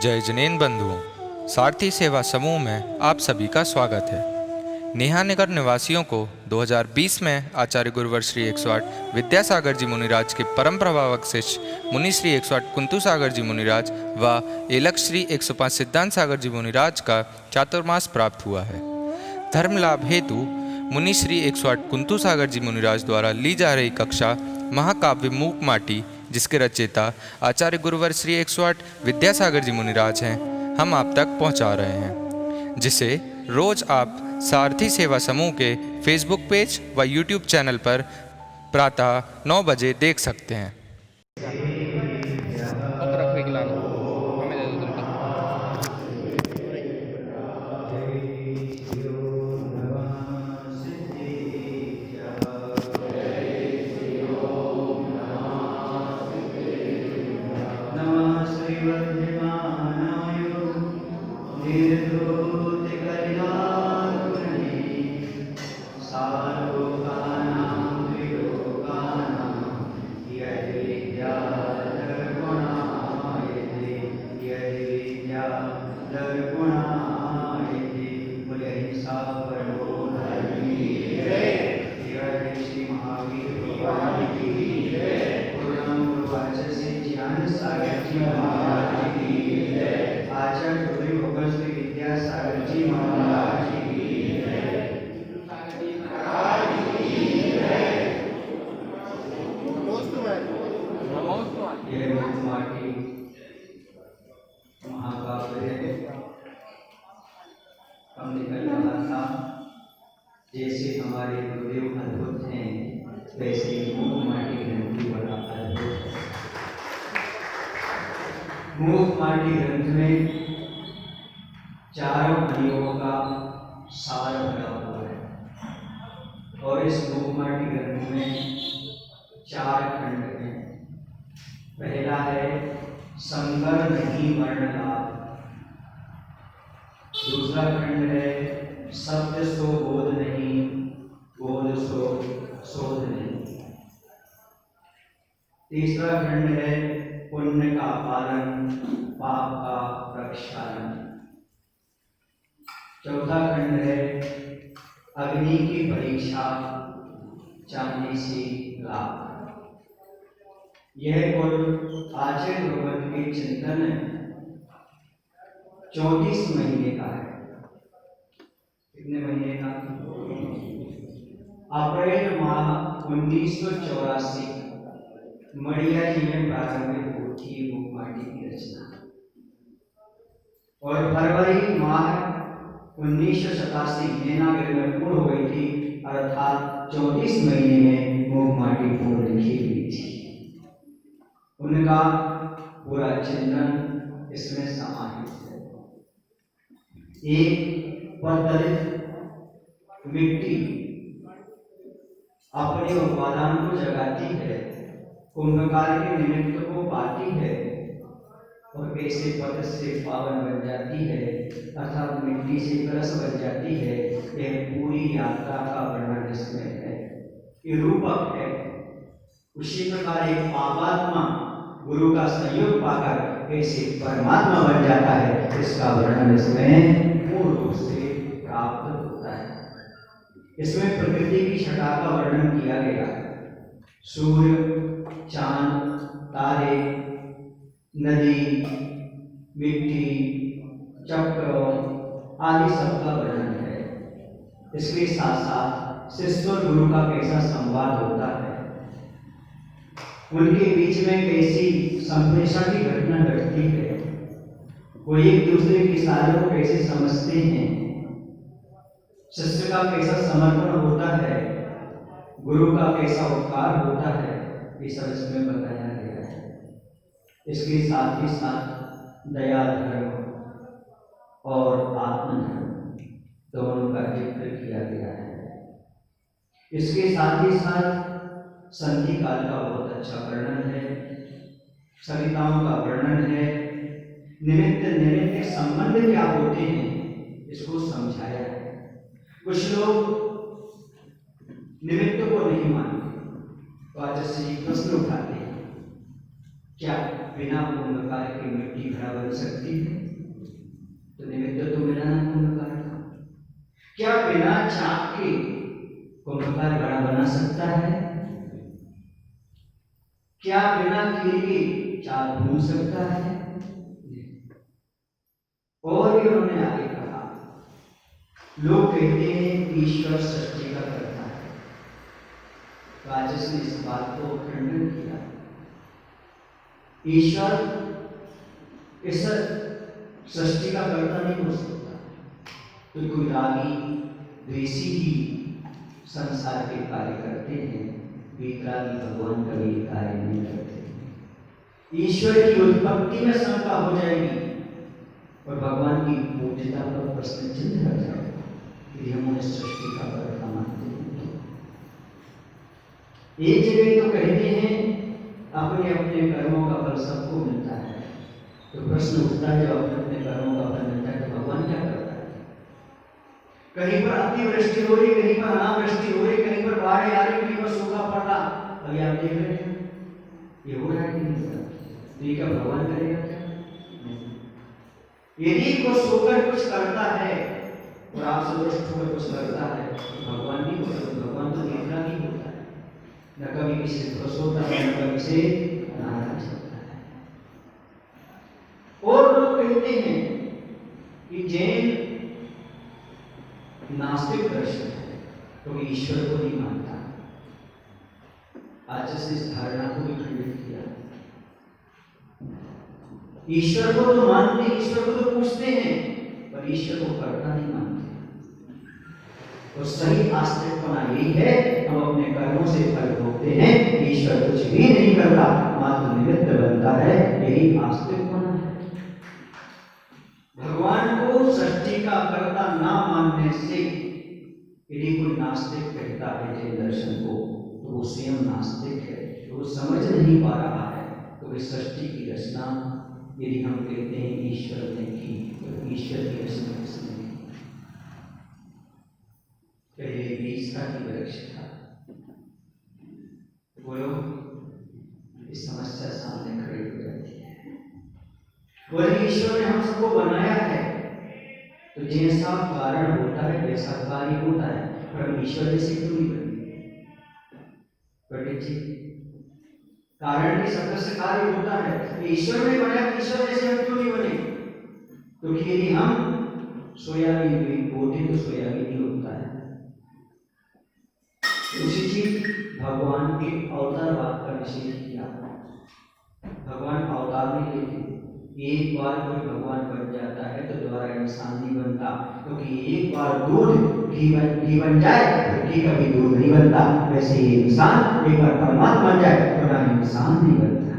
जय जनेन बंधुओं, सारथी सेवा समूह में आप सभी का स्वागत है। नेहा नगर निवासियों को 2020 में आचार्य गुरुवर श्री 108 विद्यासागर जी मुनिराज के परम प्रभावक शिष्य मुनि श्री 108 कुंतु सागर जी मुनिराज व एलक श्री 105 सिद्धांत सागर जी मुनिराज का चातुर्मास प्राप्त हुआ है। धर्म लाभ हेतु मुनि श्री 108 कुंतु सागर जी मुनिराज द्वारा ली जा रही कक्षा महाकाव्य मूक माटी, जिसके रचयिता आचार्य गुरुवर श्री 108 विद्यासागर जी मुनिराज हैं, हम आप तक पहुंचा रहे हैं, जिसे रोज आप सारथी सेवा समूह के फेसबुक पेज व यूट्यूब चैनल पर प्रातः 9 बजे देख सकते हैं। जैसे हमारे गुरुदेव अद्भुत हैं, वैसे मूक माटी ग्रंथ बड़ा अद्भुत है। मूक माटी ग्रंथ में चारों अनियों का सार भरा हुआ है और इस मूक माटी ग्रंथ में 4 खंड हैं। पहला है संकर नहीं वर्ण लाभ, दूसरा खंड है शब्द सो बोध नहीं, बोध सो शोध नहीं, तीसरा खंड है पुण्य का पालन, पाप का प्रक्षालन, चौथा खंड है अग्नि की परीक्षा, चांदी से लाभ। यह कुल आचार्य भगवत के चिंतन 34 महीने का है। कितने महीने का? अप्रैल माह 1984 मड़िया जी में प्रारंभिक हुई थी मूक माटी की रचना और फरवरी माह 1987 नैनागढ़ में पूर्ण हो गई थी, अर्थात 34 महीने में मूक माटी पूर्ण लिखी हुई थी। उनका पूरा चिंतन इसमें समाहित है। एक पद्धत मिट्टी अपने उपादान को जगाती है, कुंभकार के निमित्त को पाती है और कैसे पद से पावन बन जाती है, अर्थात मिट्टी से कलश बन जाती है। यह पूरी यात्रा का वर्णन इसमें है, ये रूपक है। उसी प्रकार एक पापात्मा गुरु का सहयोग पाकर कैसे परमात्मा बन जाता है, इसका वर्णन इसमें पूर्ण रूप से प्राप्त होता है। इसमें प्रकृति की छटा का वर्णन किया गया। सूर्य, चांद, तारे, नदी, मिट्टी, चक्र आदि सबका वर्णन है। इसके साथ साथ शिष्य और गुरु का कैसा संवाद होता है, उनके बीच में कैसी संप्रेषण की घटना घटती है, वो एक दूसरे की सालों को कैसे समझते हैं, शिष्य का कैसा समर्पण होता है, गुरु का कैसा उपकार होता है, ये सब इसमें बताया गया है। इसके साथ ही साथ दया धर्म और आत्मधर्म दोनों का जिक्र किया गया है। इसके साथ ही साथ संधि काल का बहुत अच्छा वर्णन है, सरिताओं का वर्णन है, निमित्त निमित्त संबंध क्या होते हैं इसको समझाया है। कुछ लोग निमित्त को नहीं मानते, तो आज से एक प्रश्न उठाते हैं, क्या बिना कुंभकार के मिट्टी घड़ा बन सकती है? तो निमित्त तो मिला ना कुंभकार का। क्या बिना चाक के कुंभकार घड़ा बना सकता है? क्या बिना कील के चाक भून सकता है? और भी उन्होंने आगे कहा, लोग कहते हैं कि ईश्वर सृष्टि का करता है। राजस ने इस बात को खंडन किया। ईश्वर इस सृष्टि का कर्ता नहीं हो सकता। तो कोई रागी द्वेषी ही संसार के कार्य करते हैं, वितरागी भगवान कभी कार्य नहीं करते। ईश्वर की उत्पत्ति में शंका हो जाएगी और भगवान की पूज्यता पर प्रश्न चिन्ह रह जाएगा यदि हम उन्हें सृष्टि का कर्ता मानते हैं। एक जगह तो कहते हैं अपने अपने कर्मों का फल सबको मिलता है। तो प्रश्न उठता है, जब अपने अपने कर्मों का फल मिलता है तो भगवान क्या करता है? कहीं पर अतिवृष्टि हो रही, कहीं पर अनावृष्टि हो रही, कहीं पर बाढ़ आ रही, कहीं पर सूखा पड़ रहा। अभी आप देख रहे हैं ये हो रहा है कि नहीं हो रहा? तो ये क्या भगवान करेगा क्या? यदि कुछ होकर कुछ करता है और आपसे दुष्ट होकर कुछ करता है तो भगवान नहीं होता। भगवान तो नेता नहीं होता है, न कभी किसी से खुश होता है, न कभी से नाराज होता है। और लोग कहते हैं कि जैन नास्तिक दर्शन है तो ईश्वर को नहीं मानता। आज से इस धारणा को भी खंडित किया। ईश्वर को तो मानते, ईश्वर को तो पूछते हैं, पर ईश्वर को कर्ता नहीं मानते। तो सही आस्तिकपना यही है, हम अपने कर्मों से फल भोगते हैं, ईश्वर कुछ भी नहीं करता, मात्र निमित्त बनता है। यही आस्तिकपना है। भगवान को सृष्टि का कर्ता ना मानने से यदि कोई नास्तिक कहता है जैन दर्शन को, तो वो स्वयं नास्तिक है। तो वो समझ नहीं पा रहा है तो इस सृष्टि की रचना यदि हम कहते हैं ईश्वर ने की, तो ईश्वर की रचना किसने की? पहले बीज का ही वृक्ष था। बोलो, इस समस्या सामने खड़ी हो जाती है। बोले ईश्वर ने हम सबको बनाया है तो जैसा कारण होता है वैसा कार्य होता है, पर हम ईश्वर जैसे क्यों नहीं बने? पंडित जी, कारण के शब्द से कार्य होता है। ईश्वर ने बनाया, ईश्वर जैसे हम क्यों नहीं बने? क्योंकि यदि हम सोयाबीन बोते तो सोयाबीन ही होता है। उसी चीज भगवान के अवतारवाद का निषेध किया। भगवान अवतार नहीं लेते। एक बार कोई भगवान बन जाता है तो दोबारा इंसान नहीं बनता, क्योंकि एक बार दूध घी बन जाए तो घी कभी दूध नहीं बनता। वैसे ही इंसान एक बार परमात्मा बन जाए तो ना इंसान नहीं बनता।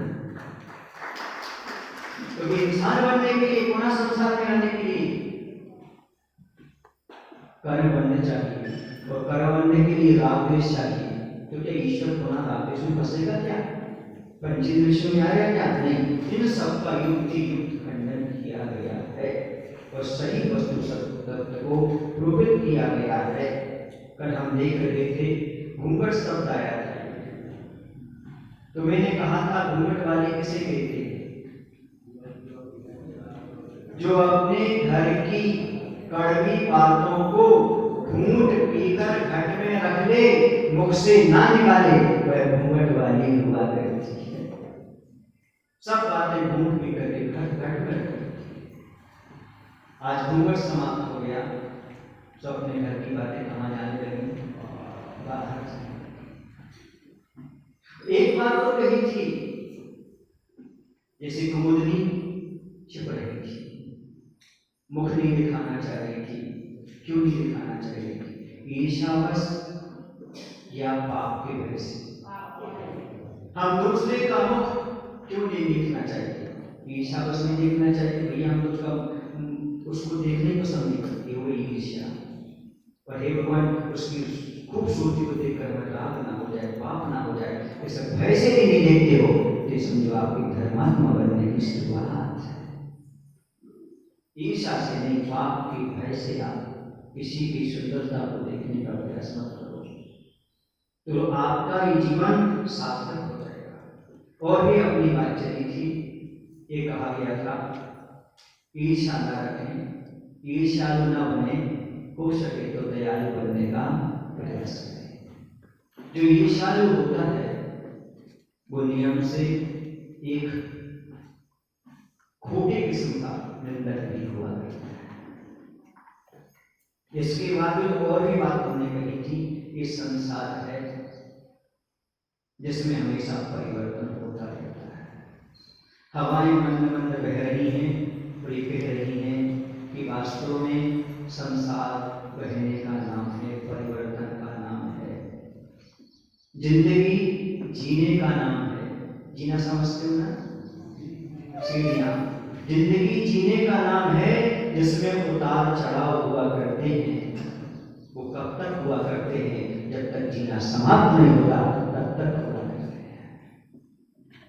क्योंकि इंसान बनने के लिए, पुनः संसार में आने के लिए कर्म बनने चाहिए, और कर्म बनने के लिए राग द्वेष चाहिए। तो क्या ईश्वर पुनः राग द्वेष में फंसेगा क्या? पंचीन विश्व में आएगा क्या? नहीं। इन सबका युक्ति युक्त खंडन किया गया है और सही वस्तु तत्व को रूपित किया गया है। कल हम देख रहे थे घूंघट शब्द आया था, तो मैंने कहा था घूंघट वाले किसे कहते हैं? जो अपने घर की कड़वी बातों को घूंट पीकर घट में रख ले, मुख से ना निकाले, वह घूंघट वाली हुआ करती है। सब बातें घूंट पी करके घट घट कर। आज घूंघट समाप्त हो गया, सब अपने घर की बातें कहाँ जाने लगी? बाहर से। एक बात तो कही थी, जैसे कुमुदनी छिप रही थी, मुख नहीं दिखाना चाह रही थी। क्यों नहीं दिखाना चाह रही थी? ईर्ष्यावश या पाप के वजह से। हम दूसरे का मुख क्यों नहीं देखना चाहिए? ईर्ष्यावश नहीं देखना चाहिए। भैया हम उसका उसको देखने को पसंद नहीं करते, वो ईर्ष्या। पर हे भगवान, उसकी खूबसूरती को देखकर हमें राग ना हो जाए, पाप ना हो जाए, ऐसा भय से भी नहीं देखते हो तो समझो आपकी धर्मात्मा बनने की शुरुआत है। ईर्ष्या से नहीं, पाप के भय से आप किसी की सुंदरता को देखने का प्रयास मत करो। तो आपका ये जीवन सार्थक हो जाएगा। और भी अपनी बात चली थी, ये कहा गया था ईर्ष्या न रखें, ईर्ष्यालु न बने, हो सके तो दयालु बनने का प्रयास करें। जो ईर्ष्यालु होता है वो नियम से एक खोटे किस्म का निंदक भी हुआ करता है। इसके बाद और भी बात हमने कही थी, ये संसार है जिसमें हमेशा परिवर्तन होता रहता है। हवाएं मंद मंद बह रही हैं और ये कह रही हैं कि वास्तव में संसार बहने का नाम है, परिवर्तन का नाम है, जिंदगी जीने का नाम है। जीना समझते हो ना, सीढ़ियां। जिंदगी जीने का नाम है जिसमें उतार चढ़ाव हुआ करते हैं। वो कब तक हुआ करते हैं? जब तक जीना समाप्त नहीं होता तब तक हुआ करते हैं।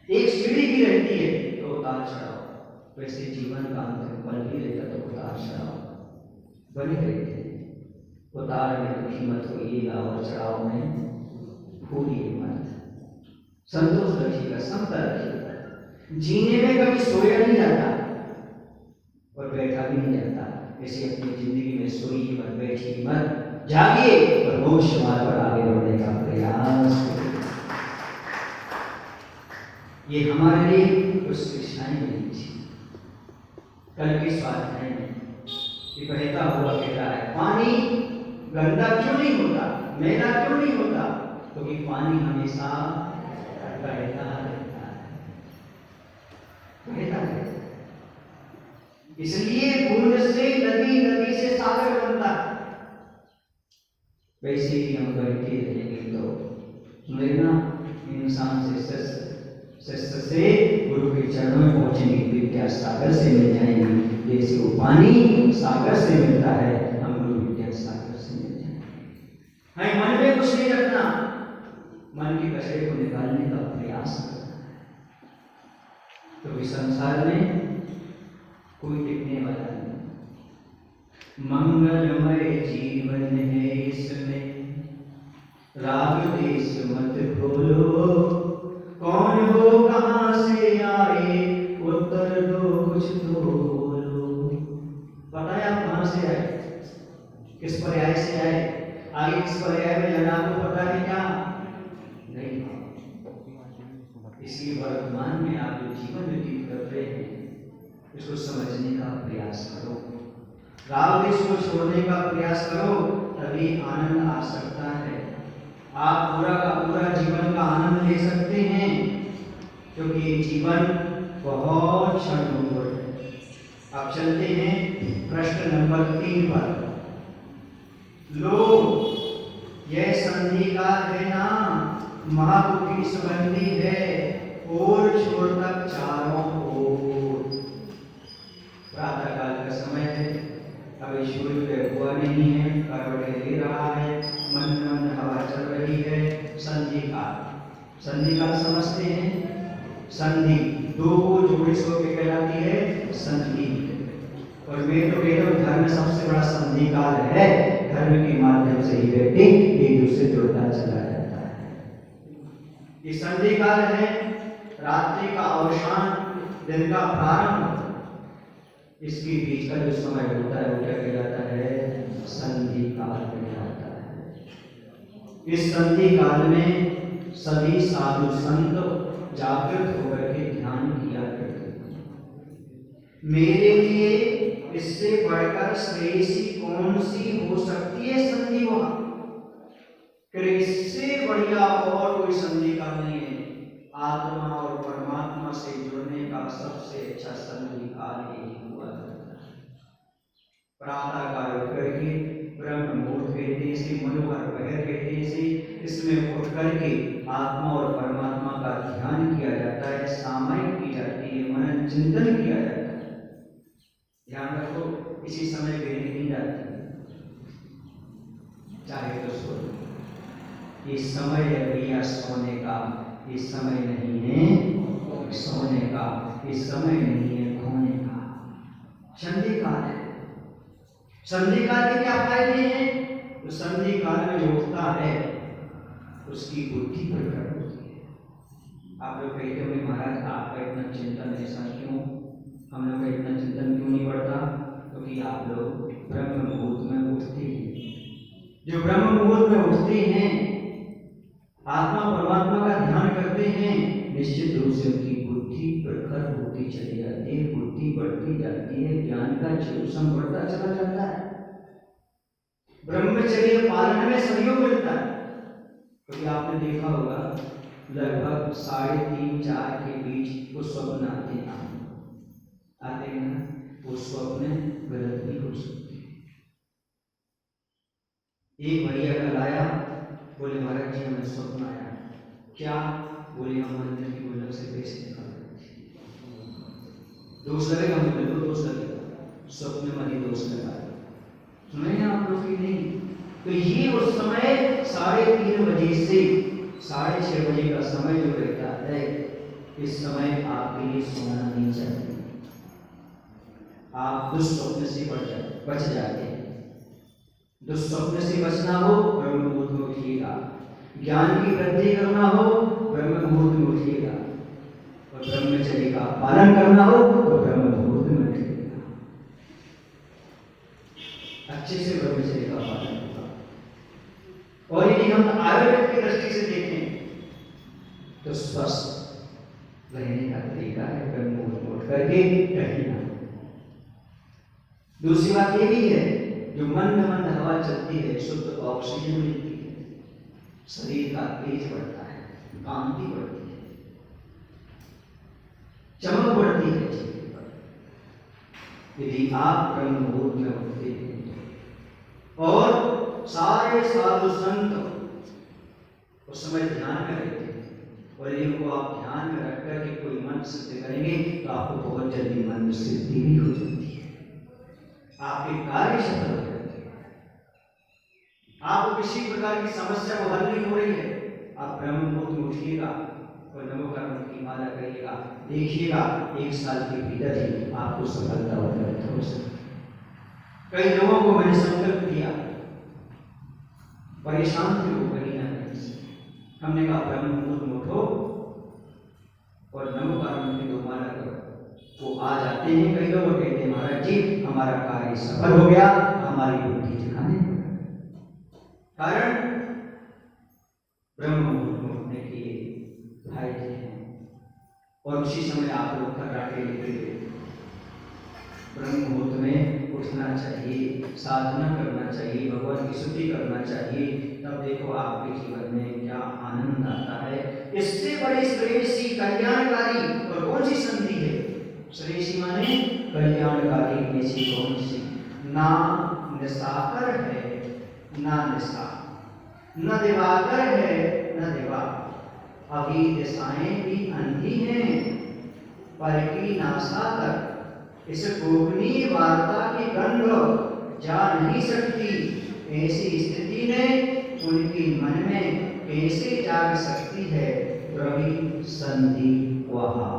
एक सीढ़ी भी रहती है तो उतार चढ़ाव, वैसे जीवन का अंतिम पल भी रहता तो उतार चढ़ाव बने रहते हैं। उतार में दुखी मत होइएगा और चढ़ाव में भूलिए मत, संतोष रखिएगा, समता रखिएगा। जीने में कभी सोया नहीं जाता और बैठा भी नहीं जाता। ऐसे अपनी जिंदगी में सोइए मत, बैठिए मत, जागिए और मोक्ष मार्ग पर आगे बढ़ने का प्रयास करिए। ये हमारे लिए कुछ शिक्षाएं मिली थी कल के स्वाध्याय में। ये बहता हुआ कह रहा है, पानी गंदा क्यों नहीं होता, मैला क्यों नहीं होता? क्योंकि पानी हमेशा बहता रहता है, बहता रहता है। इसलिए बूंद से नदी, नदी से सागर बनता है। वैसे ही हम बैठे रहेंगे तो लेना इंसान से शिष्य से गुरु के चरणों में पहुंचेंगे, विद्या सागर से मिल जाएंगे। जैसे वो पानी सागर से मिलता है, हम गुरु विद्या सागर से मिल जाएंगे। हमें मन में कुछ नहीं रखना, मन के कचरे को निकालने का प्रयास करना है। तो इस संसार में कोई टिकने वाला नहीं। मंगलमय जीवन है इसमें, राग देश मत खोलो। कौन हो कहां से आए, उत्तर दो कुछ तो बोलो। पता है आप कहां से आए, किस पर्याय से आए, आगे किस पर्याय में लगा तो पता है क्या? नहीं। इसलिए वर्तमान में आप जो जीवन व्यतीत कर रहे हैं इसको समझने का प्रयास करो, राग देश को छोड़ने का प्रयास करो, तभी आनंद आ सकता है। आप पूरा का पूरा जीवन का आनंद ले सकते हैं, क्योंकि ये जीवन बहुत क्षणभंगुर है। आप चलते हैं प्रश्न नंबर 3 पर। लो यह संधि काल है ना, महादुखी सुगंधी है, और छोड़ तक चारों ओर। प्रातः काल का समय है, अभी सूर्योदय हुआ नहीं है, करवटें ले रहा है, मंद मंद हवा चल रही है। संधि काल, संधि काल समझते हैं? संधि दो को जोड़े सो के कहलाती है संधि। और मैं तो कहता हूँ धर्म सबसे बड़ा संधि काल है। धर्म के माध्यम से ही व्यक्ति एक दूसरे से जुड़ता चला जाता है। ये संधि काल है, रात्रि का अवसान, दिन का प्रारंभ। इसके बीच का जो समय होता है वो क्या कहलाता है? संधि काल कहलाता है। इस संधि काल में सभी साधु संत जागृत होकर के ध्यान किया करते हैं। मेरे लिए इससे बढ़कर श्रेयसी कौन सी हो सकती है संधि वहां? इससे बढ़िया और कोई संधि काल नहीं है। आत्मा और परमात्मा से जुड़ने का सबसे अच्छा संधि काल यही हुआ करता है। प्रातः काल उठ करके ब्रह्म मुहूर्त कहते से, मनोहर पहर कहते से, इसमें उठ करके आत्मा और परमात्मा का ध्यान किया जाता है, सामायिक की जाती है, मनन चिंतन किया जाता है। ध्यान रखो, इसी समय गहरी नींद आती है, चाहे तो सो। ये समय है भैया सोने का, ये समय नहीं है सोने का, ये समय नहीं है खोने का। संधि काल है। संधि काल के क्या फायदे हैं? तो संधि काल में जो उठता है उसकी बुद्धि प्रकट होती है। आप लोग कहते होंगे महाराज आपका इतना चिंतन ऐसा क्यों, हम लोग का इतना चिंतन क्यों नहीं बढ़ता? क्योंकि आप लोग ब्रह्म मुहूर्त में उठते हैं। जो ब्रह्म मुहूर्त में उठते हैं, आत्मा परमात्मा का ध्यान करते हैं, निश्चित रूप से उनकी बुद्धि प्रखर होती चली जाती है, बुद्धि बढ़ती जाती है, ज्ञान का चूषण बढ़ता चला जाता है, ब्रह्मचर्य पालन में सहयोग मिलता है। क्योंकि आपने देखा होगा लगभग 3:30-4 के बीच वो स्वप्न आते हैं ना, वो स्वप्न गलत भी हो सकते हैं। एक भैया कल आया, बोले महाराज जी हमें स्वप्न आया। क्या? बोले हम मंदिर की गुल्लक से पैसे निकाल रहे थे। दोष लगेगा, मुझे तो दोष लगेगा, स्वप्न में ही दोष लगा। सुने आप लोग की नहीं? तो ये उस समय 3:30 बजे से 6:30 बजे का समय जो रहता है, इस समय आपके लिए सोना नहीं चाहिए। आप दुष्स्वप्न से बच जाते हैं। दुष्स्वप्न से बचना हो ब्रह्म मुहूर्त में उठिएगा, ज्ञान की वृद्धि करना हो ब्रह्म मुहूर्त में उठिएगा, और ब्रह्मचर्य का पालन करना हो तो ब्रह्म मुहूर्त में उठिएगा। अच्छे से ब्रह्मचर्य का पालन होगा। और यदि हम आयुर्वेद की दृष्टि से देखें तो स्वस्थ रहने का तरीका है ब्रह्म मुहूर्त में उठ करके रहना। दूसरी बात ये भी है, जो मंद मंद हवा चलती है, शुद्ध ऑक्सीजन मिलती है, शरीर का तेज बढ़ता है, कांति बढ़ती है, चमक बढ़ती है चेहरे पर। यदि आप ब्रह्म मुहूर्त में उठते हैं और सारे साधु संत उस समय ध्यान में रहते हैं, और यदि उनको आप ध्यान में रख करके कोई मंत्र सिद्ध करेंगे तो आपको बहुत जल्दी मंत्र सिद्धि भी हो जाती है, आपके कार्य सफल हो जाते हैं। आपको किसी प्रकार की समस्या को हल नहीं हो रही है, आप ब्रह्म मुहूर्त में उठिएगा और नमो कर्म की माला करिएगा, देखिएगा 1 साल के भीतर ही आपको सफलता उपलब्ध हो सकती है। कई लोगों को मैंने संकल्प दिया, परेशान थे वो कहीं ना कहीं से, हमने कहा ब्रह्म मुहूर्त में उठो और नमो कर्म की 2 माला करो। वो आ जाते हैं कई लोग, कहते हैं महाराज जी हमारा कार्य सफल हो गया, हमारी बुद्धि ठिकाने पर। कारण ब्रह्म मुहूर्त में उठने के फायदे हैं। और उसी समय आप लोग खर्राटे लेते हुए ब्रह्म मुहूर्त में उठना चाहिए, साधना करना चाहिए, भगवान की स्तुति करना चाहिए, तब देखो आपके जीवन में क्या आनंद आता है। इससे बड़ी श्रेयसी कल्याणकारी और कौन सी संधि है? श्रेयसी माने कल्याणकारी ऐसी कौन सी? ना निशाकर है ना निशा, न दिवाकर है न दिवा, अभी दिशाएं भी अंधी हैं पर की नासा तक, इस गोपनीय वार्ता की गंध जा नहीं सकती, ऐसी स्थिति ने उनकी मन में कैसे जाग सकती है रवि संधि वहा।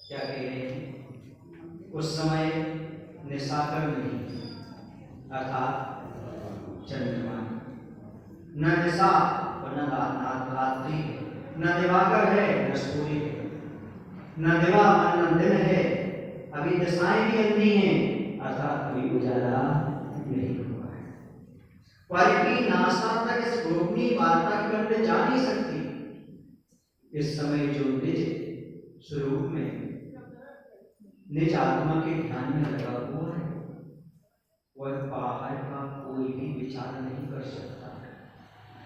क्या कह रहे हैं? उस समय निशाकर नहीं अर्थात चंद्रमा, न निशा और न रात्रि, न दिवाकर है न सूर्य है, न दिवा न दिन है, अभी दशाएं भी अंधी हैं अर्थात अभी उजाला नहीं हुआ है। पर की नासा तक इस गोपनीय वार्ता की गंध जा नहीं सकती। इस समय जो निज स्वरूप में निज आत्मा के ध्यान में लगा हुआ है, वह बाहर का कोई भी विचार नहीं कर सकता,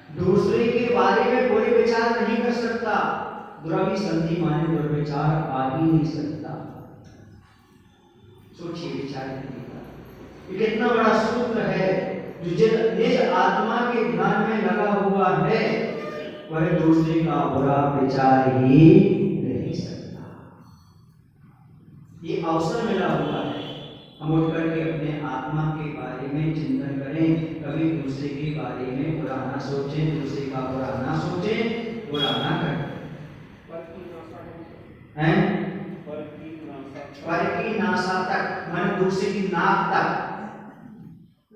दूसरे के बारे में कोई विचार नहीं कर सकता। दुरावी संधि माने दुर्विचार आ ही नहीं सकता। सोचिए, विचार कीजिएगा, ये कितना बड़ा सूत्र है। जो निज आत्मा के ध्यान में लगा हुआ है वह दूसरे का बुरा विचार ही नहीं सकता। ये अवसर मिला हुआ है, हम उठ करके अपने आत्मा के बारे में चिंतन करें, कभी दूसरे के बारे में बुरा ना सोचें, दूसरे का बुरा ना सोचें, बुरा ना करें। पर की नासा तक मन दूसरे की नाक तक,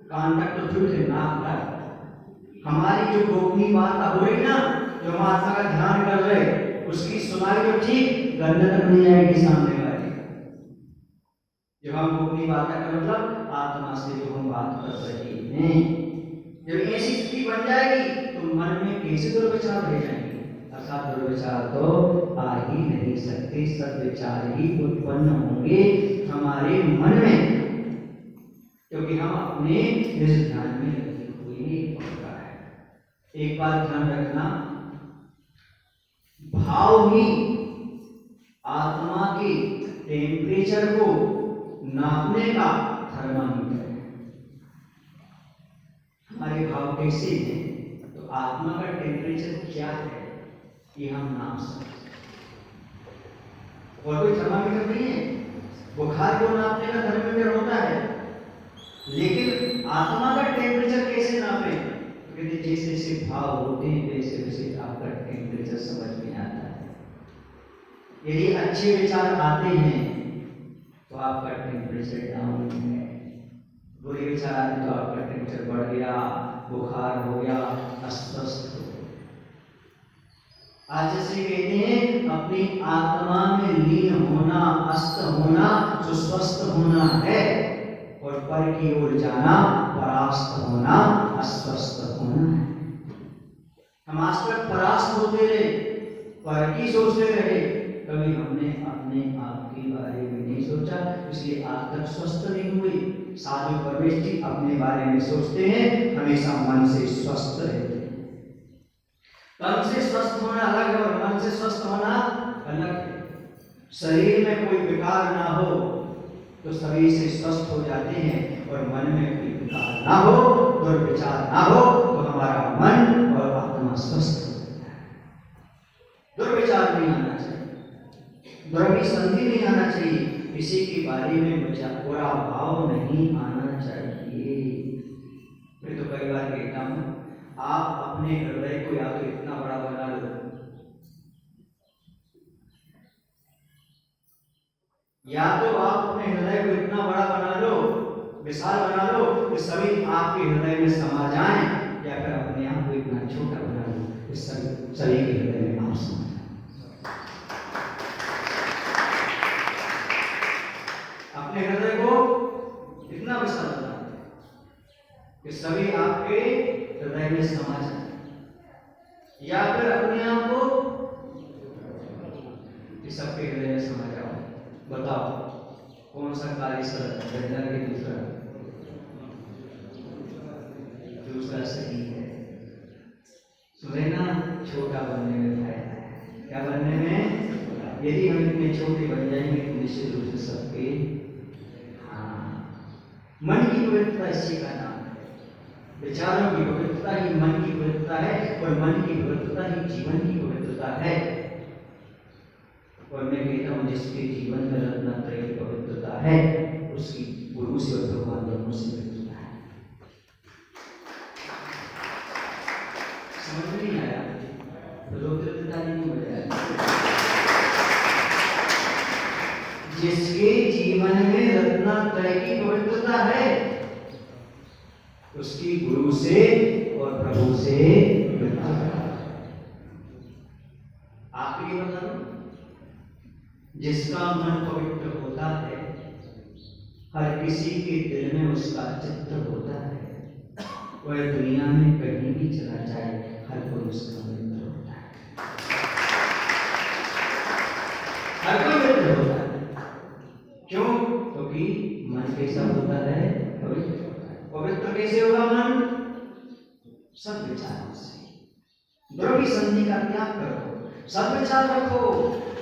कान तक तो झूठ है, नाक तक, हमारी जो गोपनीय बात हो रही ना, जो हम आत्मा का ध्यान कर रहे, उसकी सुनाई तो ठीक गंध तक नहीं आएगी सामने वाले। जब हम गोपनीय बात का मतलब आत्मा से जो हम बात कर रहे हैं, जब ऐसी स्थिति बन जाएगी तो मन में कैसे दुर्विचार रह जाएंगे? अर्थात दुर्विचार तो आ ही नहीं सकते, सद्विचार ही उत्पन्न होंगे हमारे मन में, क्योंकि हम अपने निज ध्यान में लगे हुए होता है। एक बात ध्यान रखना, भाव ही आत्मा के टेम्परेचर को नापने का थर्मामीटर है। हमारे भाव कैसे हैं तो आत्मा का टेम्परेचर क्या है ये हम नाप सकते हैं। और कोई थर्मामीटर नहीं है, बुखार को नापने का थर्मामीटर होता है, लेकिन आत्मा का टेम्परेचर कैसे नापे? तो कहते जैसे जैसे भाव होते हैं वैसे वैसे आपका टेम्परेचर समझ में आता है। यदि अच्छे विचार आते हैं तो आपका टेम्परेचर डाउन है, बुरे विचार आते तो आपका टेम्परेचर बढ़ गया, बुखार हो गया, अस्वस्थ हो गया। आज जैसे कहते हैं अपनी आत्मा में लीन होना, अस्त होना, जो स्वस्थ होना है, और पर की ओर जाना, परास्त होना, अस्वस्थ होना है। हम आज तक परास्त होते रहे, पर की सोचते रहे, कभी हमने अपने आप के बारे में नहीं सोचा, इसलिए आज तक स्वस्थ नहीं हुई। साधु परमेश जी अपने बारे में सोचते हैं, हमेशा मन से स्वस्थ रहते हैं। तन से स्वस्थ होना अलग है और मन से स्वस्थ होना अलग है। शरीर में कोई विकार ना हो तो शरीर से स्वस्थ हो जाते हैं, और मन में कोई विकार ना हो, दुर्विचार ना हो तो हमारा मन और आत्मा स्वस्थ हो जाता है। दुर्विचार नहीं आना चाहिए, दुर्विसंधि नहीं आना चाहिए, किसी के बारे में बुरा भाव नहीं आना चाहिए। मैं तो कई बार कहता हूँ, आप अपने हृदय को या तो इतना बड़ा बना लो, या तो आप अपने हृदय को इतना बड़ा बना लो, विशाल बना लो कि सभी आपके हृदय में समा जाएं, या फिर अपने आप को इतना छोटा बना लो कि सभी के हृदय में आप समा जाएं। अपने हृदय को इतना विशाल बना कि सभी आपके हृदय में समा जाए, या फिर अपने आप को कि सबके हृदय में समा जाओ। बताओ कौन सा कार्य सरल है? दूसरा सही है। सुने ना, छोटा बनने में फायदा है। क्या बनने में? यदि हम इतने छोटे बन जाएंगे तो निश्चित रूप से सबके मन की पवित्रता इसी का नाम है। विचारों की पवित्रता ही मन की पवित्रता है, और मन की पवित्रता ही जीवन की पवित्रता है। और मैं कहता हूँ जिसके जीवन में रत्नत्रय की पवित्रता है, उसकी गुरु से और भगवान दोनों से पवित्रता है। समझ नहीं आया तो लोग नहीं हो जाए। जिसके जीवन में रत्नत्रय की पवित्रता है, उसकी गुरु से और प्रभु से आपके बता दो, जिसका मन पवित्र होता है, हर किसी के दिल में उसका चित्त होता है, वह दुनिया में कहीं भी चला जाए, हर कोई उसका मित्र होता है। हर कोई मित्र होता है। क्यों? क्योंकि मन कैसा होता है? पवित्र होता है। पवित्र कैसे होगा मन? सब विचारों से। दुर्विसंधि का त्याग करो, सब विचार रखो,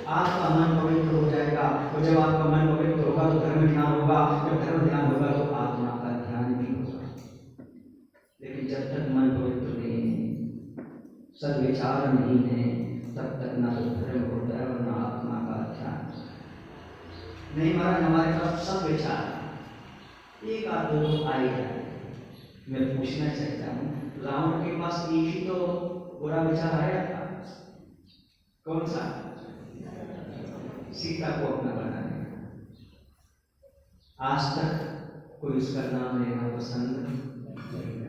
आपका मन पवित्र हो जाएगा। और जब आपका मन पवित्र होगा तो धर्म ध्यान होगा, जब धर्म ध्यान होगा तो आत्मा का ध्यान भी होगा। लेकिन जब तक मन पवित्र नहीं है, सद्विचार नहीं है, तब तक ना तो धर्म होता है और ना आत्मा का ध्यान। नहीं महाराज, हमारे पास सब विचार एक आध दो आए जाए। मैं पूछना चाहता हूँ, रावण के पास एक ही तो बुरा विचार आया था, कौन सा? सीता को अपना बनाने का। आज तक कोई उसका नाम लेना पसंद नहीं करता।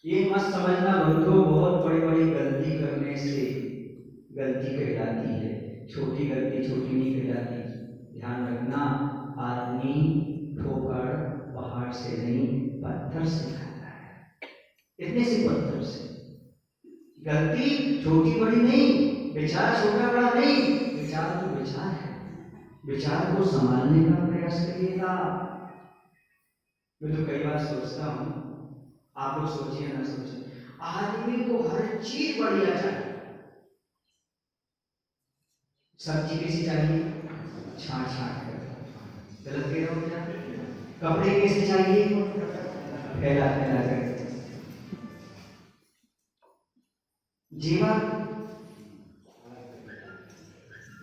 ये मत समझना बंधु बहुत बड़ी बड़ी गलती करने से गलती कहलाती है, छोटी गलती छोटी नहीं कहलाती। ध्यान रखना, आदमी ठोकर पहाड़ से नहीं पत्थर से खाता है, इतने से पत्थर से। गलती छोटी बड़ी नहीं, विचार छोटा बड़ा नहीं, विचार तो विचार है। विचार को संभालने का प्रयास करिएगा। मैं तो कई बार सोचता हूँ, आप लोग सोचिए ना सोचिए, आदमी को हर चीज बढ़िया चाहिए। सब्जी कैसी चाहिए? छाट छाट कर। गलत कह रहा हूँ क्या? कपड़े कैसे चाहिए? फैला फैला कर। जीवन,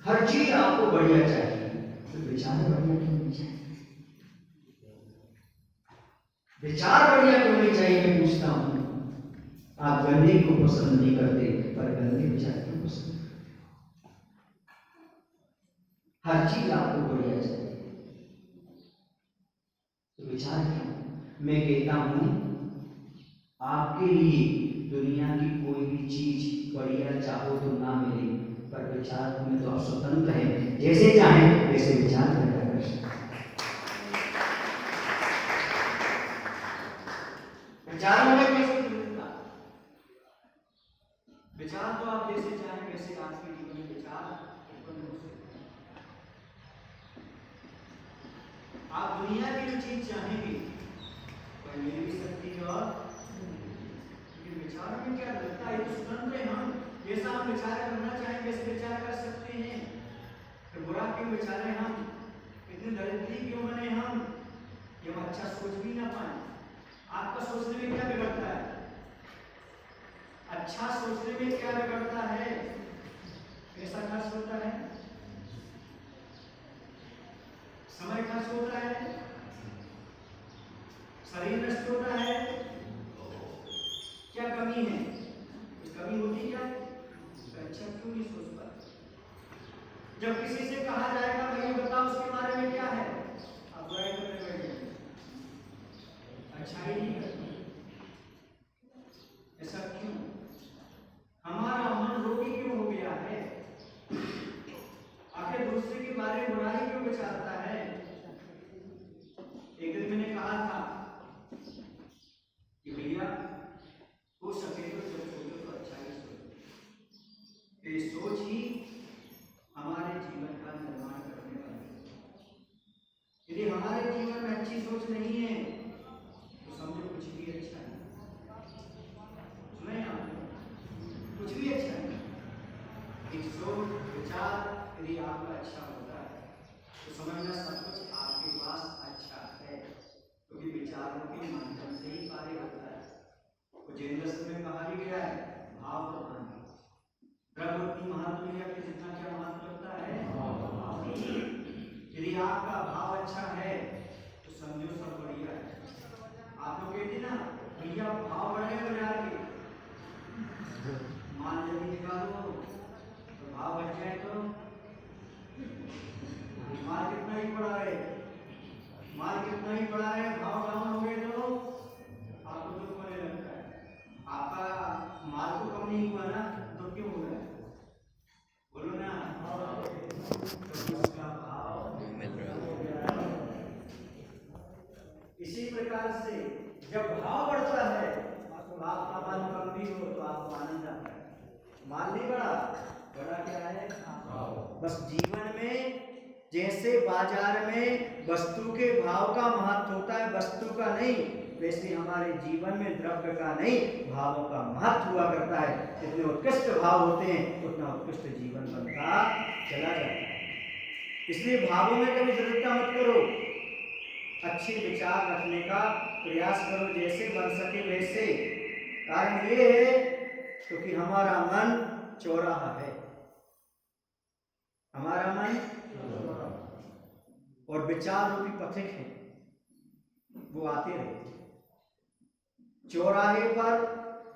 हर चीज आपको बढ़िया चाहिए, तो विचार बढ़िया क्यों नहीं चाहिए? विचार बढ़िया क्यों नहीं चाहिए? मैं पूछता हूँ। आप गंदे को पसंद नहीं करते, पर गंदे विचार क्यों पसंद करते? हर चीज आपको बढ़िया चाहिए, तो विचार क्यों? मैं कहता हूं, आपके लिए दुनिया की कोई भी चीज बढ़िया चाहो तो ना मिले, पर विचार में तो आप स्वतंत्र हैं, जैसे चाहें वैसे विचार पैदा कर सकते हैं। विचारों में कैसे विभिन्नता? विचार तो आप जैसे चाहें वैसे आपके जीवन में विचार उत्पन्न हो सकते हैं। आप दुनिया की जो चीज चाहेंगे वह मिल भी सकती है, और विचारों में क्या लगता है? तो स्वतंत्र हैं हम, जैसा हम विचार करना चाहें वैसे विचार कर सकते हैं। तो बुरा क्यों विचारें हम? इतने दरिद्री क्यों बने हम कि हम अच्छा सोच भी ना पाए? आपका सोचने में क्या बिगड़ता है? अच्छा सोचने में क्या बिगड़ता है? पैसा खर्च होता है, समय खर्च होता है, शरीर नष्ट होता है, क्या कमी है? कुछ कमी होती क्या? अच्छा क्यों नहीं सोच पाते? जब किसी से कहा जाएगा भाई बताओ उसके बारे में क्या है, आप बुराई करने बैठ जाएंगे, अच्छाई नहीं करते। ऐसा क्यों? हमारा मन रोगी क्यों हो गया है? आखिर दूसरे के बारे में बुराई क्यों विचारता है? एक दिन मैंने कहा था कि भैया हो सके तो जब सोचो तो अच्छा ही सोचो। ये सोच ही हमारे जीवन का निर्माण करने वाली है। यदि हमारे जीवन में अच्छी सोच नहीं है तो समझो कुछ भी अच्छा नहीं। सुने आपने? कुछ भी अच्छा नहीं। एक सोच विचार यदि आपका अच्छा होता है तो समझना सब कुछ आपके पास अच्छा है, क्योंकि विचारों के माध्यम से ही कार्य होता है। उज्जैन में कहा भी गया है, भाव प्रधान द्रव्य उतनी महत्व नहीं रखते जितना क्या महत्व लगता है। यदि आपका भाव अच्छा है तो समझो सब बढ़िया है। आप लोग कहते ना भैया भाव बढ़ गए बाजार के, माल जल्दी निकालो तो भाव बढ़ जाए तो माल कितना ही बढ़ा रहे, माल कितना ही बढ़ा रहे, भाव डाउन हो गए तो आपको दुख होने लगता है। आपका माल तो कम नहीं हुआ ना, तो क्यों हो गया? बोलो ना, तो उसका भाव मिल रहा है। इसी प्रकार से जब भाव बढ़ता है तो आपका माल कम भी हो तो आपको आनंद आता है। माल नहीं बढ़ा, बड़ा क्या है? बस जीवन में जैसे बाजार में वस्तु के भाव का महत्व होता है, वस्तु का नहीं, वैसे हमारे जीवन में द्रव्य का नहीं, भावों का महत्व हुआ करता है। जितने उत्कृष्ट भाव होते हैं उतना उत्कृष्ट जीवन बनता चला जाता है। इसलिए भावों में कभी दृढ़ता मत करो, अच्छे विचार रखने का प्रयास करो, जैसे बन सके वैसे। कारण ये है क्योंकि हमारा मन चौराहा है, हमारा मन और विचार रूपी पथिक है, वो आते रहते। चौराहे पर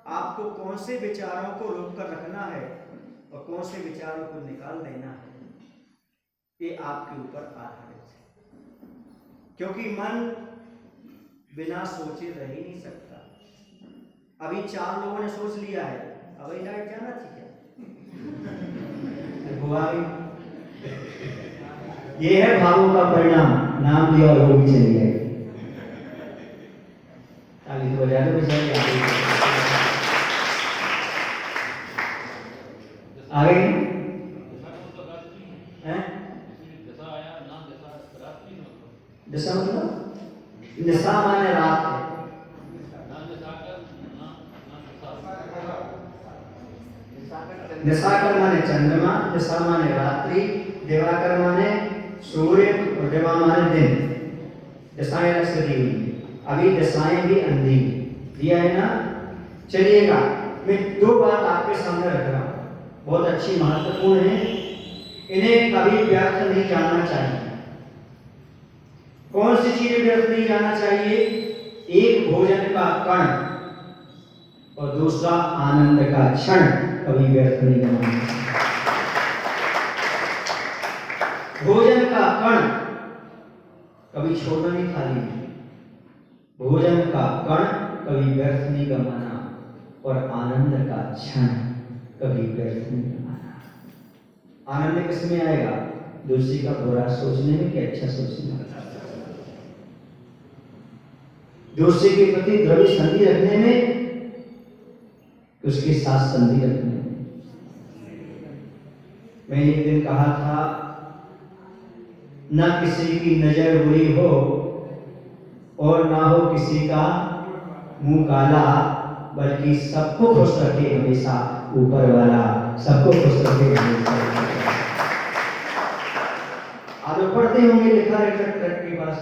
आपको कौन से विचारों को रोक कर रखना है और कौन से विचारों को निकाल देना है, ये आपके ऊपर आधारित है। क्योंकि मन बिना सोचे रह ही नहीं सकता। अभी 4 लोगों ने सोच लिया है, अब डाइट जाना थी क्या? हुआ भी। ये है भावों का परिणाम, नाम दिया और वो भी चली गई। ताली तो बजा दो बेचारी। आ गई हैं? दशा मतलब दशा माने रात है। दशाकर माने चंद्रमा, दशा माने रात्रि, दिवाकर माने सूर्य और दिवा माने दिन। दशाएं अलग से दी हुई, अभी दशाएं भी अंधी दिया है ना। चलिएगा, मैं 2 बात आपके सामने रख रहा हूं, बहुत अच्छी महत्वपूर्ण है, इन्हें कभी व्यर्थ नहीं जाना चाहिए। कौन सी चीज व्यर्थ नहीं जाना चाहिए? एक भोजन का कण और दूसरा आनंद का क्षण कभी व्यर्थ नहीं जाना चाहिए। भोजन का कण कभी छोड़ना नहीं खाली, भोजन का कण कभी व्यर्थ नहीं गंवाना और आनंद का क्षण कभी व्यर्थ नहीं गंवाना। आनंद किसमें आएगा? दूसरे का बुरा सोचने में कि अच्छा सोचने में, दूसरे के प्रति द्रव्य संधि रखने में, उसके साथ संधि रखने में। मैंने एक दिन कहा था, ना किसी की नजर बुरी हो और ना हो किसी का मुंह काला, बल्कि सबको खुश रखे हमेशा ऊपर वाला, सबको खुश रखे हमेशा। आप लोग पढ़ते होंगे, लिखा है ट्रक के पास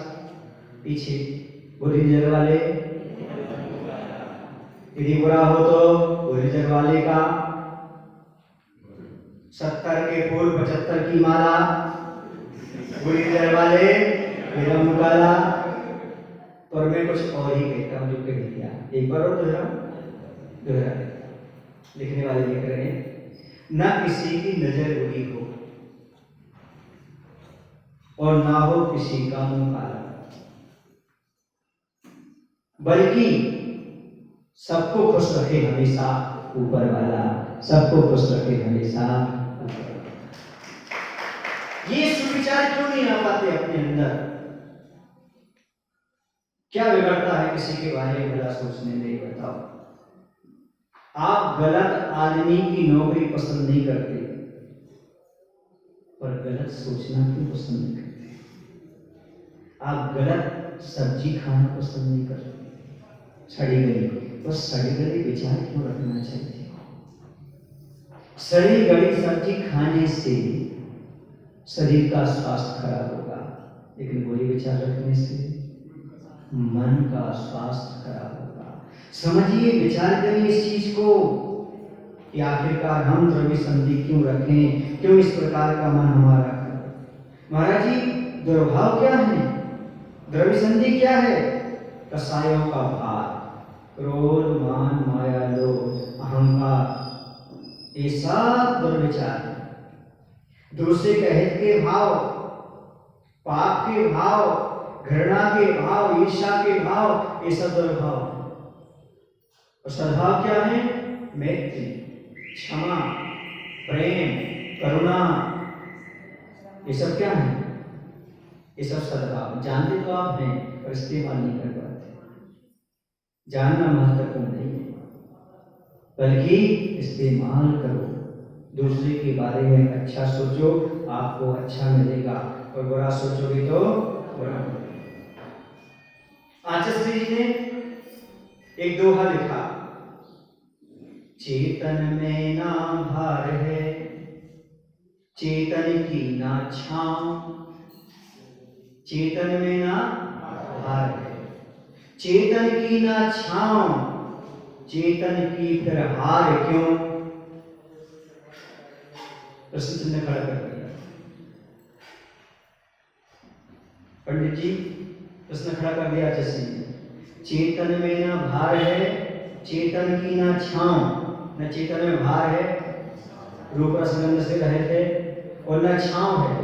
पीछे, बुरी नजर वाले यदि बुरा हो तो बुरी नजर वाले का, 70 के फूल 75 की माला, बुरी नजर वाले मेरा मुंह काला। और मैं कुछ और ही कहता हूं जो कह दिया, एक बार और दोहरा लिखने वाले लिख रहे हैं, ना किसी की नजर बुरी हो और ना हो किसी का मुंह काला, बल्कि सबको खुश रखे हमेशा ऊपर वाला, सबको खुश रखे हमेशा ऊपर वाला। ये सुविचार क्यों नहीं आ पाते अपने अंदर? क्या बिगड़ता है किसी के बारे में भला सोचने में? बताओ। आप गलत आदमी की नौकरी पसंद नहीं करते, पर गलत सोचना क्यों पसंद नहीं करते? आप गलत सब्जी खाना पसंद नहीं करते, सड़ी गली, बस सड़ी गली विचार क्यों रखना चाहिए? सड़ी गली सब्जी खाने से शरीर का स्वास्थ्य खराब होगा, लेकिन बुरे विचार रखने से मन का स्वास्थ्य खराब होगा। समझिए, विचार करिए इस चीज को कि आखिरकार हम द्रव्य संधि क्यों रखें, क्यों इस प्रकार का मन हमारा है? महाराज जी, दुर्भाव क्या है? द्रव्य संधि क्या है? कसायों का भार, क्रोध, मान, माया, लोभ, अहंकार, ये सब दुर्विचार है। दूसरे के हित के भाव, पाप के भाव, घृणा के भाव, ईर्ष्या के भाव, ये सब दुर्भाव है। और सद्भाव क्या है? मैत्री, क्षमा, प्रेम, करुणा, ये सब क्या है? ये सब सद्भाव। जानते तो आप हैं पर इस्तेमाल नहीं कर पाते। जानना महत्वपूर्ण नहीं है, बल्कि इस्तेमाल करो। दूसरे के बारे में अच्छा सोचो, आपको अच्छा मिलेगा, और बुरा सोचोगे तो बुरा मिलेगा। आचार्य जी ने एक दोहा लिखा, चेतन में ना भार है, चेतन की ना छांव, चेतन में ना भार है, चेतन की ना छांव, चेतन की फिर हार क्यों? प्रश्न चिन्ह खड़ा कर दिया पंडित जी, प्रश्न खड़ा कर दिया आचार्य जी। चेतन में ना भार है, चेतन की ना छांव, न चेतन में भार है, रूप रसगंध से रहे थे, और न छांव है,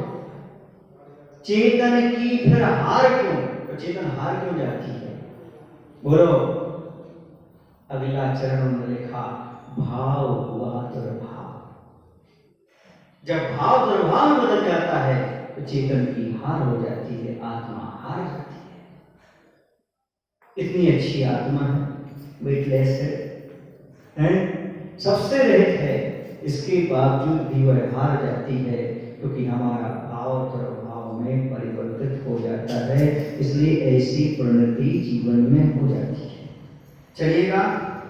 चेतन की फिर हार क्यों? तो चेतन हार क्यों जाती है? बोलो। अगला चरण उन्होंने लिखा, भाव हुआ दुर्भाव। जब भाव दुर्भाव में बदल जाता है तो चेतन की हार हो जाती है, आत्मा हार जाती है। इतनी अच्छी आत्मा है, वेटलेस है, सबसे रहित है, इसके बावजूद भी वह हार जाती है, क्योंकि हमारा भाव दुर्भाव में परिवर्तित हो जाता है। इसलिए ऐसी परिणति जीवन में हो जाती है। चलिएगा,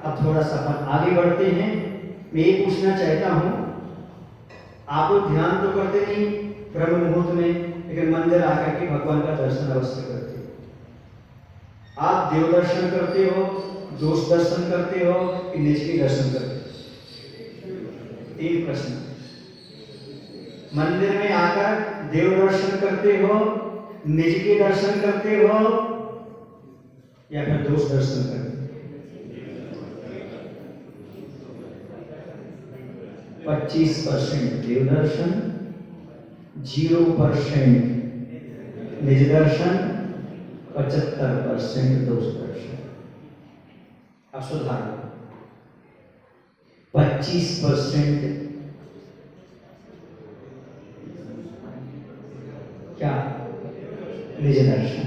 अब थोड़ा सफर आगे बढ़ते हैं। मैं ये पूछना चाहता हूँ, आप लोग ध्यान तो करते नहीं ब्रह्म मुहूर्त में, लेकिन मंदिर आकर के भगवान का दर्शन अवश्य करते हो। आप देव दर्शन करते हो, दोष दर्शन करते हो कि निज के दर्शन करते हो? 3 प्रश्न। मंदिर में आकर देव दर्शन करते हो, निज के दर्शन करते हो, या फिर दोष दर्शन करते हो? 25% देव दर्शन, 0% निज दर्शन, 75% दोष दर्शन। अब सुधार, 25% क्या? निज दर्शन,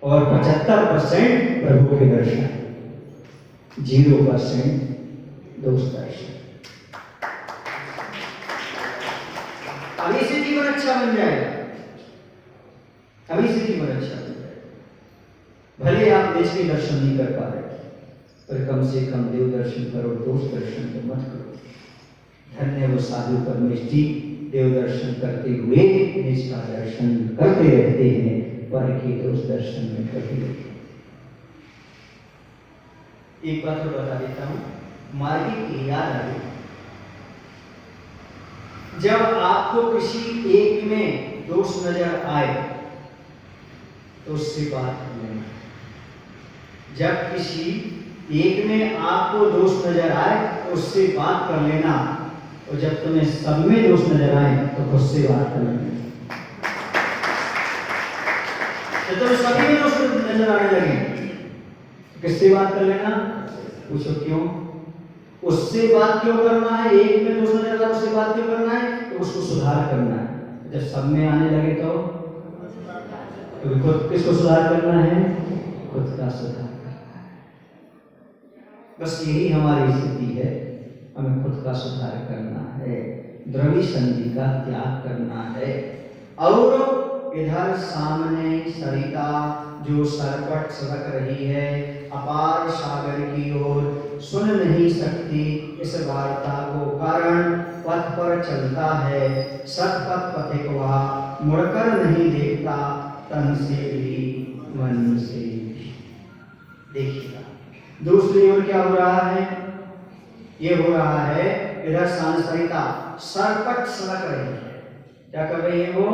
और 75% प्रभु के दर्शन, 0% दोष दर्शन। अभी से जीवन अच्छा बन जाएगा, अभी से जीवन अच्छा बन जाएगा। भले आप निज के दर्शन नहीं कर पा रहे, पर कम से कम देव दर्शन करो, दोष दर्शन तो मत करो। धन्य वो साधु परमेष्ठी, देव दर्शन करते हुए निज का दर्शन करते रहते हैं, पर के दोष दर्शन में कभी नहीं। एक बात तो बता देता हूं, मार्गी की याद आ गई। जब आपको किसी एक में दोष नजर आए तो उससे बात कर लेना। जब किसी एक में आपको दोष नजर आए तो उससे बात कर लेना, और जब तुम्हें सब में दोष नजर आए तो खुद से बात कर लेना। जब तुम्हें सभी में दोष नजर आने लगे तो किससे बात कर लेना? पूछो क्यों? उससे बात क्यों करना है? एक में दोष नजर आ, उससे बात क्यों करना है? तो उसको सुधार करना है। जब सब में आने लगे तो खुद किसको सुधार करना है? खुद का सुधार करना है। बस यही हमारी स्थिति है, हमें खुद का सुधार करना है, द्रव्य संधि का त्याग करना है। और इधर सामने सरिता जो सरपट सरक रही है अपार सागर की ओर, सुन नहीं सकती इस वार्ता को, कारण पथ पर चलता है सतपथ पथिक वह, मुड़कर नहीं देखता तन से भी मन से भी। देखिएगा दूसरी ओर क्या हो रहा है? ये हो रहा है इधर सरिता सरपट सरक रही है। क्या कर रही है? वो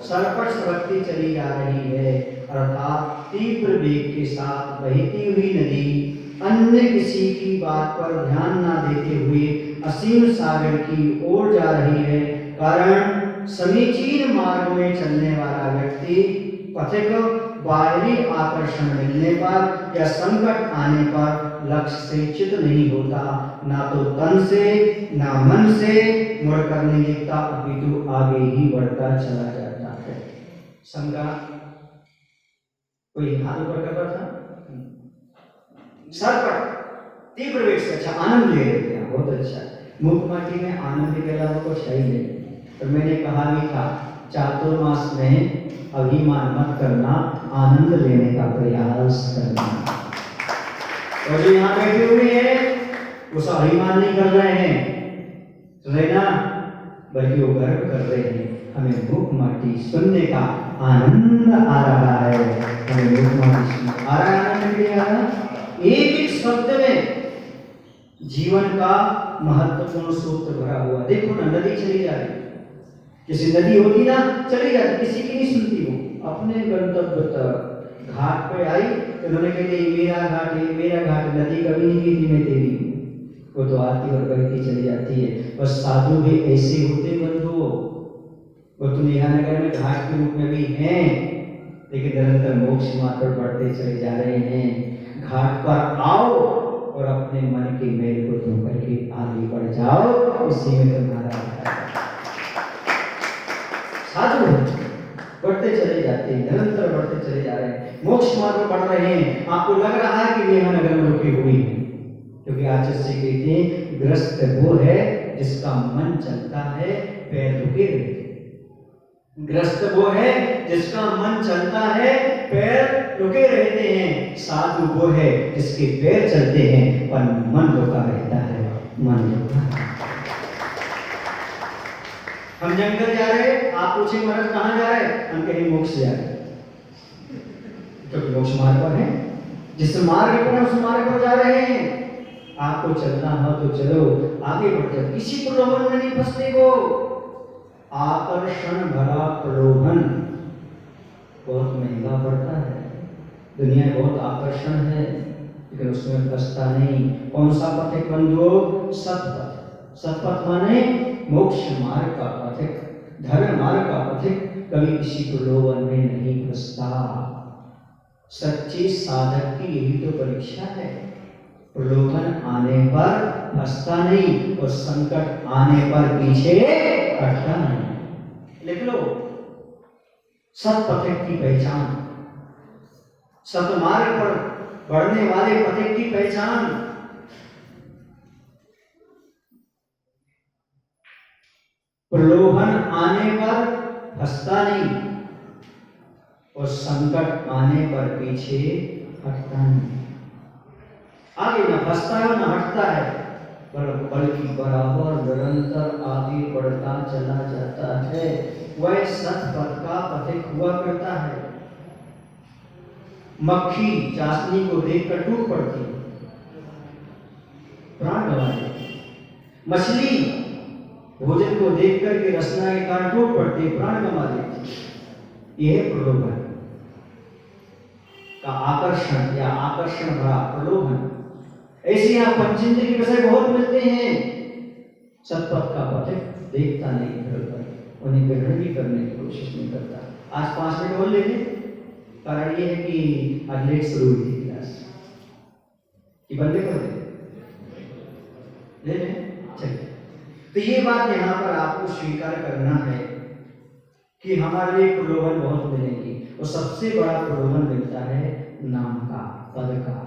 सरपट सरकती चली जा रही है, अर्थात तीव्र वेग के साथ बहती हुई नदी अन्य किसी की बात पर ध्यान ना देते हुए असीम सागर की ओर जा रही है। कारण समीचीन मार्ग में चलने वाला व्यक्ति पथिक बाहरी आकर्षण मिलने पर या संकट आने पर लक्ष्य से च्युत नहीं होता, ना तो तन से ना मन से मुड़कर नहीं देखता, अपितु आगे ही बढ़ता चला जाता है। समझा? कोई हाथ ऊपर कर रहा था? सरपट तीव्र वेग से, अच्छा आनंद ले रहे हैं, बहुत अच्छा। मुख माटी में आनंद के अलावा कुछ है ही नहीं। तो मैंने कहा भी था चातुर्मास में अभिमान मत करना, आनंद लेने का प्रयास करना। और जो यहाँ बैठे हुए हैं वो अभिमान नहीं कर रहे हैं, रहना, बल्कि वो गर्व कर रहे हैं। हमें मुख माटी सुनने का आनंद आ रहा है, हमें मुख माटी सुनने आ रहा है, आनंद भी आ रहा है। एक एक शब्द में जीवन का महत्वपूर्ण सूत्र भरा हुआ। देखो ना, नदी चली जा रही, किसी नदी होती ना चली जाती, किसी की नहीं सुनती, वो अपने गंतव्य तक घाट पे आई तो उन्होंने कहते मेरा घाट है, मेरा घाट। नदी कभी नहीं कहती मैं तेरी हूँ, वो तो आती और बहती चली जाती है। बस साधु भी ऐसे होते बंधुओं, वो तो नेहानगर में घाट के रूप में भी हैं, लेकिन निरंतर मोक्ष मार्ग पर बढ़ते चले जा रहे हैं। घाट पर आओ और अपने मन के मेल को धो करके आगे बढ़ जाओ, इसी में तुम्हारा साधु बढ़ते चले जाते हैं, निरंतर बढ़ते चले जा रहे हैं, मोक्ष मार्ग पर बढ़ रहे हैं। आपको लग रहा है कि नेहा नगर में रुके हुए हैं, क्योंकि आचार्य जी कहते हैं ग्रस्त वो है जिसका मन चलता है पैर रुके रहते हैं। ग्रस्त वो है जिसका मन चलता है पैर रुके रहते हैं। साधु वो है जिसके पैर चलते हैं पर मन रुका रहता है, मन रुका। हम जंगल जा रहे हैं, आप पूछे महाराज कहाँ जा रहे हैं, हम कहें मोक्ष जा रहे हैं, क्योंकि मोक्ष मार्ग पर है। जिस मार्ग पर उस मार्ग पर जा रहे हैं। आपको चलना हो तो चलो, आगे बढ़ते हो, किसी प्रलोभन में नहीं फंसने को। आकर्षण भरा प्रलोभन बहुत महंगा पड़ता है। दुनिया बहुत आकर्षण है, लेकिन उसमें फंसता नहीं। कौन सा पथ है बंधुओं? सतपथ। सतपथ माने मोक्ष मार्ग का पथिक, धर्म मार्ग का पथिक कभी किसी प्रलोभन में नहीं फंसता। सच्चे साधक की यही तो परीक्षा है। प्रलोभन आने पर फंसता नहीं और संकट आने पर पीछे हटता नहीं। लिख लो, सतपथिक की पहचान, सतमार्ग पर बढ़ने वाले पथिक की पहचान। प्रलोभन आने पर फंसता नहीं और संकट आने पर पीछे हटता नहीं। आगे न फंसता है न हटता है, बल्कि बराबर निरंतर आगे बढ़ता चला जाता है। वह सतपथ का पथिक हुआ करता है। मक्खी चाशनी को देखकर टूट पड़ती, प्राण गंवा देती। मछली भोजन को देखकर के रसना के कारण टूट पड़ती, प्राण गंवा देती। यह प्रलोभन का आकर्षण या आकर्षण भरा प्रलोभन। ऐसे यहाँ पंचेंद्र के विषय बहुत मिलते हैं। सतपथ का पथिक देखता नहीं इधर उधर, उन्हें ग्रहण भी करने की कोशिश नहीं करता। आज 5 मिनट बोल लेते, कारण ये है कि आज लेट शुरू हुई थी क्लास, कि बंदे कर दे ले चलिए। तो ये बात यहाँ पर आपको स्वीकार करना है कि हमारे लिए प्रलोभन बहुत मिलेंगे, और सबसे बड़ा प्रलोभन मिलता है नाम का, पद का।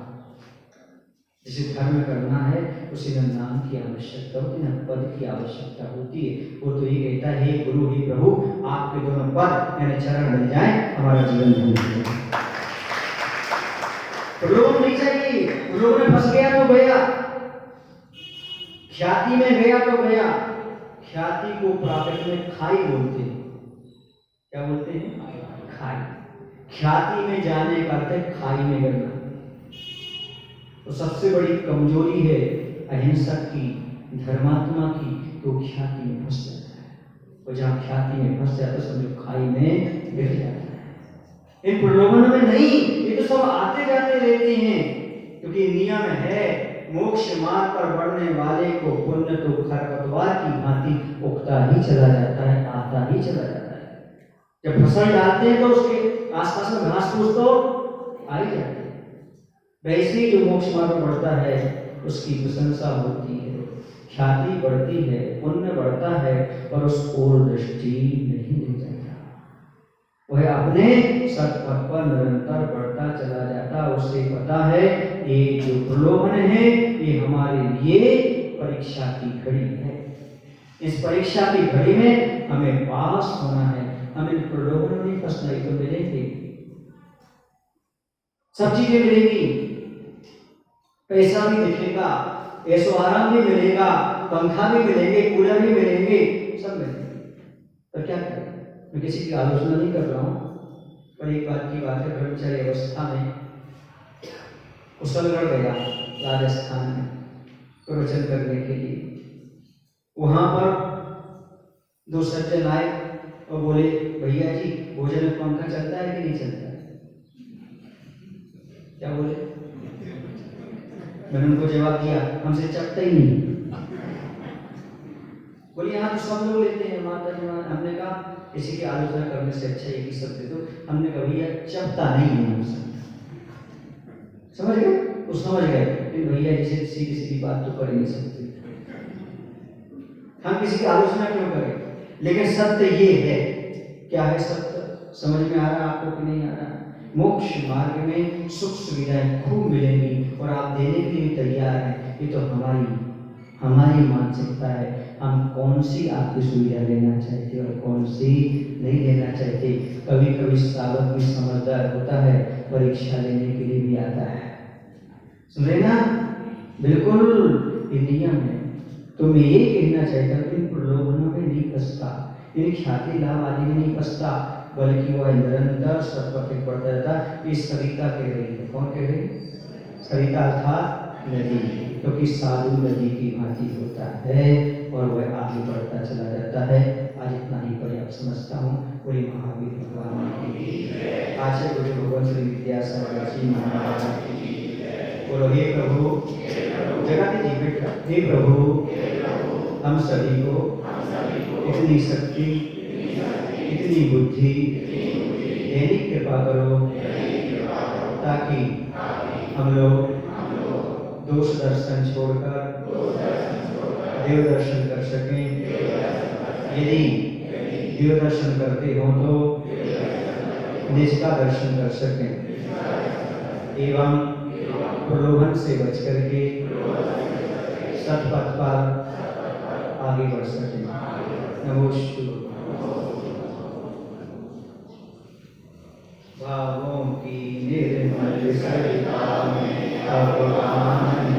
जिसे धर्म करना है उसे न नाम की आवश्यकता होती न पद की आवश्यकता होती है। वो तो ये कहता है हे गुरु हे प्रभु, आपके दोनों पद यानी चरण मिल जाए, हमारा जीवन धन्य हो जाए। प्रलोभन नहीं चाहिए। प्रलोभन में फंस गया तो गया, ख्याति में गया तो गया। ख्याति को प्राकृत में खाई बोलते हैं। क्या बोलते हैं? खाई। ख्याति में जाने का अर्थ है खाई में गिरना। तो सबसे बड़ी कमजोरी है अहिंसक की, धर्मात्मा की, तो ख्याति में फंस जाता है। और जहाँ ख्याति में फंस जाता है समझो खाई में गिर जाता है। इन प्रलोभनों में नहीं, ये तो सब आते जाते रहते हैं, क्योंकि नियम है मोक्ष मार्ग पर बढ़ने वाले को पुण्य तो खरपतवार की भांति उगता ही चला जाता है, आता ही चला जाता है। जब फसल डालते हैं तो उसके आसपास में घास फूस तो आ ही जाती है। वैसे ही जो मोक्ष मार्ग में बढ़ता है उसकी प्रशंसा होती है, ख्याति बढ़ती है, पुण्य बढ़ता है, और उस ओर दृष्टि नहीं दे जाता। वह अपने सतपथ पर निरंतर बढ़ता चला जाता। उसे पता है ये जो प्रलोभन है ये हमारे लिए परीक्षा की घड़ी है। इस परीक्षा की घड़ी में हमें पास होना है, हमें प्रलोभन में नहीं फंसना। तो मिलेंगे, सब चीजें मिलेंगी, पैसा भी दिखेगा, ऐसो आराम भी मिलेगा, पंखा भी मिलेंगे, कूलर भी मिलेंगे, सब मिलेंगे। तो क्या करें? मैं किसी की आलोचना नहीं कर रहा हूँ, पर एक बात की बात है, ब्रह्मचर्य अवस्था में कुशलगढ़ गया राजस्थान में प्रवचन करने के लिए। वहां पर 2 सज्जन आए और बोले भैया जी भोजन में पंखा चलता है कि नहीं चलता है? क्या बोले? मैंने उनको जवाब दिया हमसे चपता ही नहीं। बोले यहाँ तो सब लोग लेते हैं माता जी। हमने कहा किसी की आलोचना करने से अच्छा एक ही शब्द दे दो। हमने कहा भैया चपता नहीं है हमसे, समझ गए? वो समझ गए कि भैया जी से सीधी सीधी बात तो कर ही नहीं सकते, हम किसी की आलोचना क्यों करें। लेकिन सत्य ये है, क्या है सत्य, समझ में आ रहा है आपको कि नहीं आ रहा। मोक्ष मार्ग में सुख सुविधाएं खूब मिलेंगी और आप देने के लिए तैयार हैं। ये तो हमारी मानसिकता है, हम कौन सी आपकी सुविधा लेना चाहते और कौन सी नहीं लेना चाहते। कभी कभी सावक भी समझदार होता है, परीक्षा लेने के लिए भी आता है, सुन रहे ना, बिल्कुल ये नियम है। तो मैं ये कहना चाहता हूँ, इन प्रलोभनों में नहीं फंसता, इन ख्याति लाभ आदि में नहीं फंसता, बल्कि वह निरंतर सत्पथ बढ़ता रहता। ये सरिता कह रही है, कौन कह रही है, सरिता अर्थात नदी, क्योंकि साधु नदी की भांति होता है और वह आगे बढ़ता चला जाता है। आज इतना ही पर्याप्त समझता हूँ। पूरी महावीर भगवान की आचार्य गुरु भगवान श्री विद्यासागर जी महाराज की बोलो। हे प्रभु, जगत जी बेटा, हे प्रभु हम सभी को इतनी शक्ति इतनी बुद्धि देने की कृपा करो ताकि हम लोग दोष दर्शन छोड़कर देव दर्शन कर सकें। यदि देव दर्शन करते हो तो निज का दर्शन कर सकें एवं प्रलोभन से बच करके सतपथ पर आगे बढ़ सकें। नमोस्तु। भावों की निर्मल सरिता में भगवान